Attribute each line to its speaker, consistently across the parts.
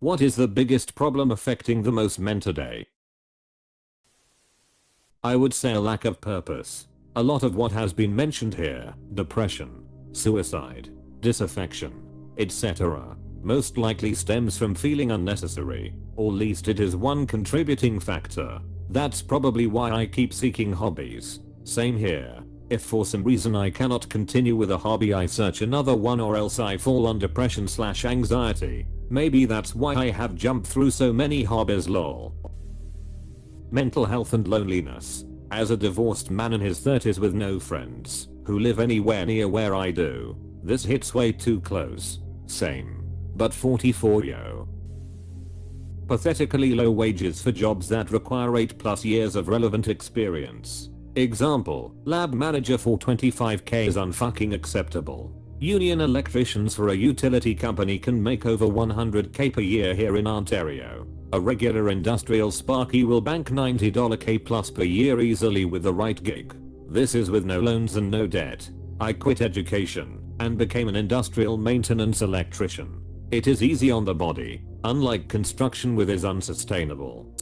Speaker 1: What is the biggest problem affecting the most men today? I would say a lack of purpose. A lot of what has been mentioned here, depression, suicide, disaffection, etc., most likely stems from feeling unnecessary, or at least it is one contributing factor. That's probably why I keep seeking hobbies. Same here. If for some reason I cannot continue with a hobby, I search another one, or else I fall on depression/anxiety. Maybe that's why I have jumped through so many hobbies, lol. Mental health and loneliness. As a divorced man in his 30s with no friends who live anywhere near where I do, this hits way too close. Same. But 44 yo. Pathetically low wages for jobs that require 8+ years of relevant experience. Example, lab manager for 25k is unfucking acceptable. Union electricians for a utility company can make over 100k per year here in Ontario. A regular industrial sparky will bank $90k plus per year easily with the right gig. This is with no loans and no debt. I quit education and became an industrial maintenance electrician. It is easy on the body, unlike construction, which is unsustainable.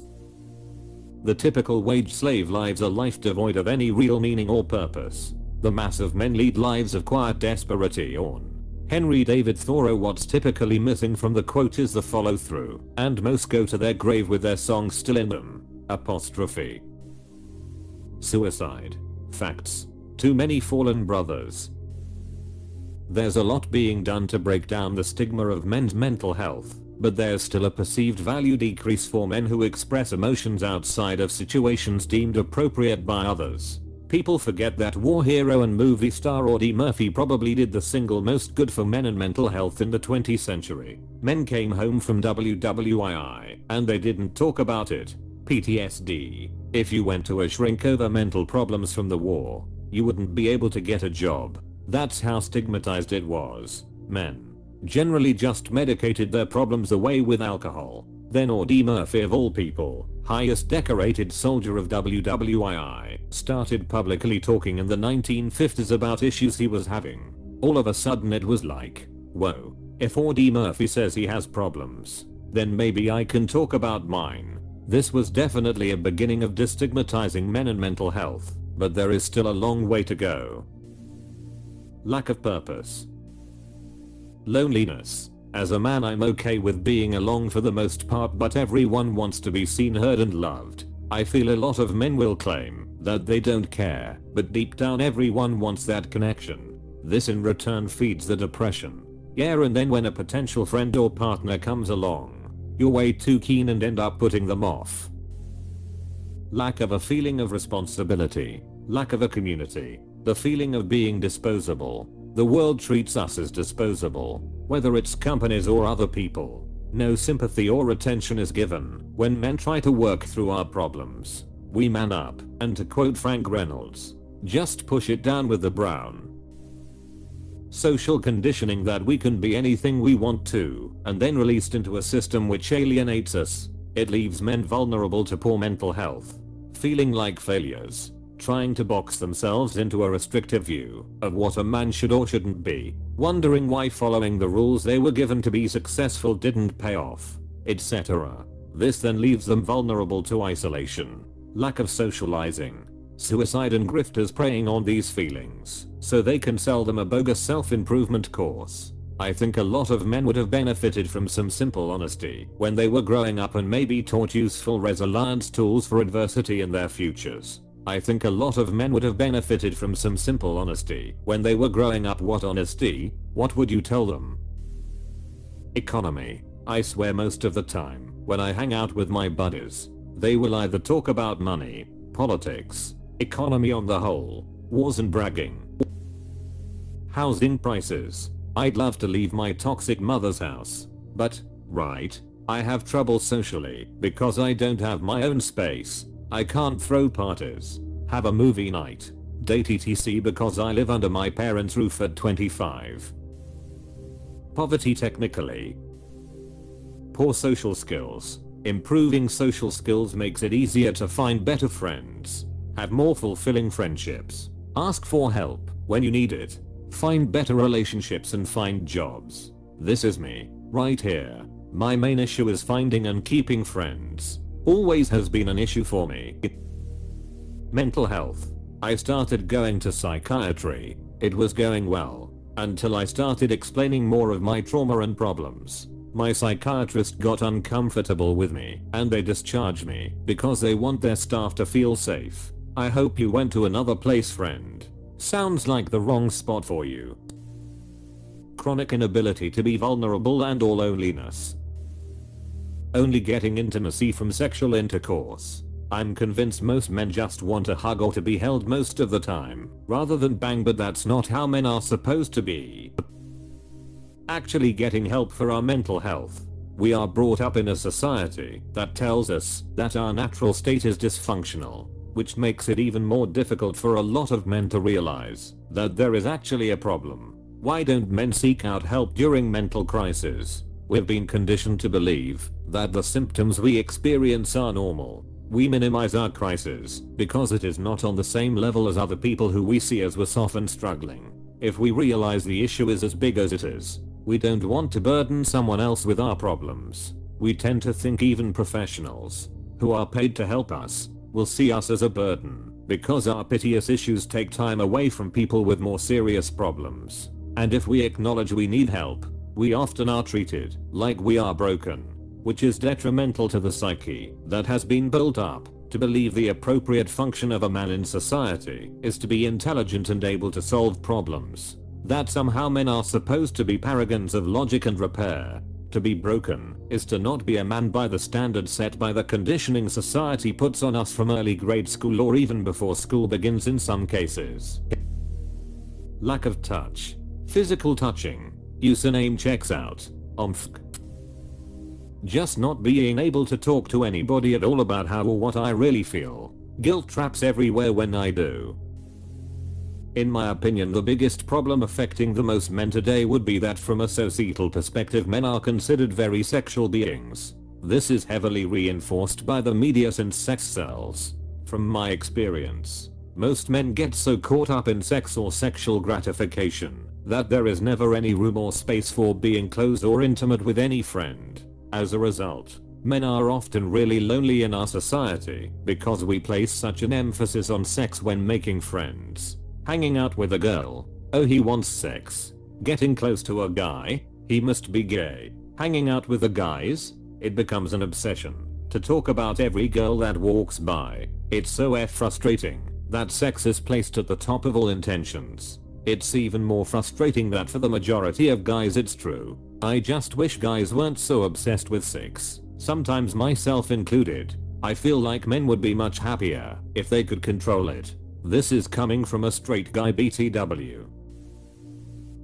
Speaker 1: The typical wage slave lives a life devoid of any real meaning or purpose. The mass of men lead lives of quiet desperation. Henry David Thoreau. What's typically missing from the quote is the follow through, and most go to their grave with their song still in them. Apostrophe. Suicide. Facts. Too many fallen brothers. There's a lot being done to break down the stigma of men's mental health, but there's still a perceived value decrease for men who express emotions outside of situations deemed appropriate by others. People forget that war hero and movie star Eddie Murphy probably did the single most good for men and mental health in the 20th century. Men came home from WWII and they didn't talk about it. PTSD. If you went to a shrink over mental problems from the war, you wouldn't be able to get a job. That's how stigmatized it was. Men generally just medicated their problems away with alcohol. Then Eddie Murphy, of all people, highest decorated soldier of WWII, started publicly talking in the 1950s about issues he was having. All of a sudden it was like, whoa, if Eddie Murphy says he has problems, then maybe I can talk about mine. This was definitely a beginning of destigmatizing men and mental health, but there is still a long way to go. Lack of purpose. Loneliness. As a man, I'm okay with being alone for the most part, but everyone wants to be seen, heard and loved. I feel a lot of men will claim that they don't care, but deep down everyone wants that connection. This in return feeds the depression. Yeah, and then when a potential friend or partner comes along, you're way too keen and end up putting them off. Lack of a feeling of responsibility. Lack of a community. The feeling of being disposable. The world treats us as disposable, whether it's companies or other people. No sympathy or attention is given when men try to work through our problems. We man up, and to quote Frank Reynolds, just push it down with the brown. Social conditioning that we can be anything we want to, and then released into a system which alienates us. It leaves men vulnerable to poor mental health, feeling like failures, trying to box themselves into a restrictive view of what a man should or shouldn't be, wondering why following the rules they were given to be successful didn't pay off, etc. This then leaves them vulnerable to isolation, lack of socializing, suicide, and grifters preying on these feelings so they can sell them a bogus self-improvement course. I think a lot of men would have benefited from some simple honesty when they were growing up and maybe taught useful resilience tools for adversity in their futures. I think a lot of men would have benefited from some simple honesty when they were growing up. What honesty? What would you tell them? Economy. I swear most of the time when I hang out with my buddies, they will either talk about money, politics, economy on the whole, wars and bragging. Housing prices. I'd love to leave my toxic mother's house, but, right, I have trouble socially because I don't have my own space. I can't throw parties, have a movie night, date etc. because I live under my parents' roof at 25. Poverty technically. Poor social skills. Improving social skills makes it easier to find better friends, have more fulfilling friendships, ask for help when you need it, find better relationships and find jobs. This is me, right here. My main issue is finding and keeping friends. Always has been an issue for me. Mental health. I started going to psychiatry. It was going well until I started explaining more of my trauma and problems. My psychiatrist got uncomfortable with me and they discharged me because they want their staff to feel safe. I hope you went to another place, friend. Sounds like the wrong spot for you. Chronic inability to be vulnerable and or loneliness. Only getting intimacy from sexual intercourse. I'm convinced most men just want a hug or to be held most of the time, rather than bang, but that's not how men are supposed to be. Actually getting help for our mental health. We are brought up in a society that tells us that our natural state is dysfunctional, which makes it even more difficult for a lot of men to realize that there is actually a problem. Why don't men seek out help during mental crises? We've been conditioned to believe that the symptoms we experience are normal. We minimize our crisis because it is not on the same level as other people who we see as worse off and struggling. If we realize the issue is as big as it is, we don't want to burden someone else with our problems. We tend to think even professionals who are paid to help us will see us as a burden because our piteous issues take time away from people with more serious problems. And if we acknowledge we need help, we often are treated like we are broken, which is detrimental to the psyche that has been built up to believe the appropriate function of a man in society is to be intelligent and able to solve problems. That somehow men are supposed to be paragons of logic and repair. To be broken is to not be a man by the standards set by the conditioning society puts on us from early grade school or even before school begins in some cases. Lack of touch. Physical touching. Username checks out. Just not being able to talk to anybody at all about how or what I really feel. Guilt traps everywhere when I do. In my opinion, the biggest problem affecting the most men today would be that from a societal perspective men are considered very sexual beings. This is heavily reinforced by the media since sex sells. From my experience, most men get so caught up in sex or sexual gratification that there is never any room or space for being close or intimate with any friend. As a result, men are often really lonely in our society because we place such an emphasis on sex when making friends. Hanging out with a girl, oh he wants sex. Getting close to a guy, he must be gay. Hanging out with the guys, it becomes an obsession to talk about every girl that walks by. It's so frustrating that sex is placed at the top of all intentions. It's even more frustrating that for the majority of guys it's true. I just wish guys weren't so obsessed with sex, sometimes myself included. I feel like men would be much happier if they could control it. This is coming from a straight guy BTW.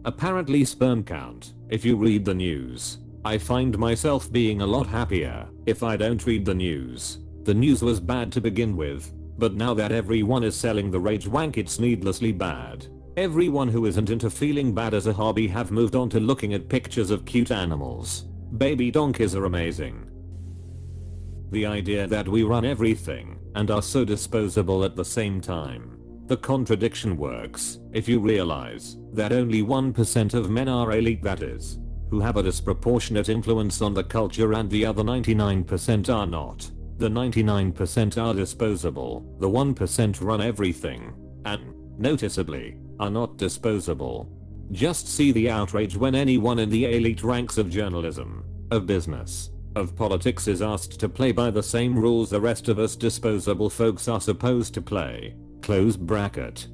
Speaker 1: Apparently sperm count. If you read the news, I find myself being a lot happier if I don't read the news. The news was bad to begin with, but now that everyone is selling the rage wank it's needlessly bad. Everyone who isn't into feeling bad as a hobby have moved on to looking at pictures of cute animals. Baby donkeys are amazing. The idea that we run everything and are so disposable at the same time. The contradiction works if you realize that only 1% of men are elite, that is, who have a disproportionate influence on the culture, and the other 99% are not. The 99% are disposable, the 1% run everything, and, noticeably, are not disposable. Just see the outrage when anyone in the elite ranks of journalism, of business, of politics is asked to play by the same rules the rest of us disposable folks are supposed to play. Close bracket.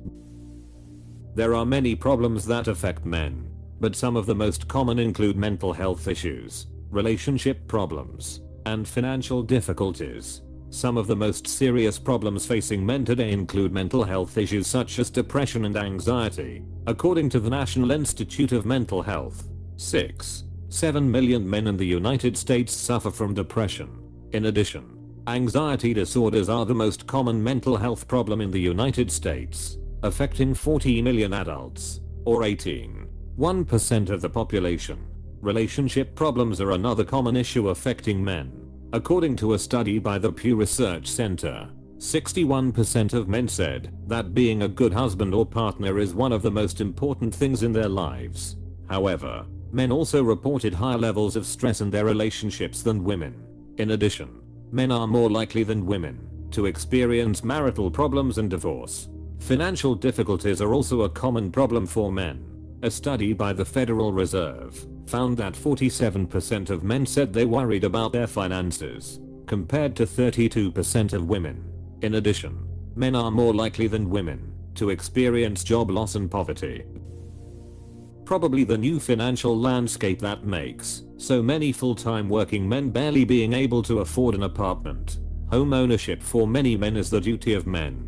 Speaker 1: There are many problems that affect men, but some of the most common include mental health issues, relationship problems, and financial difficulties. Some of the most serious problems facing men today include mental health issues such as depression and anxiety. According to the National Institute of Mental Health, 7 million men in the United States suffer from depression. In addition, anxiety disorders are the most common mental health problem in the United States, affecting 40 million adults, or 1% of the population. Relationship problems are another common issue affecting men. According to a study by the Pew Research Center, 61% of men said that being a good husband or partner is one of the most important things in their lives. However, Men also reported higher levels of stress in their relationships than women. In addition, men are more likely than women to experience marital problems and divorce. Financial difficulties are also a common problem for men. A study by the Federal Reserve found that 47% of men said they worried about their finances, compared to 32% of women. In addition, men are more likely than women to experience job loss and poverty. Probably the new financial landscape that makes so many full-time working men barely being able to afford an apartment. Home ownership for many men is the duty of men.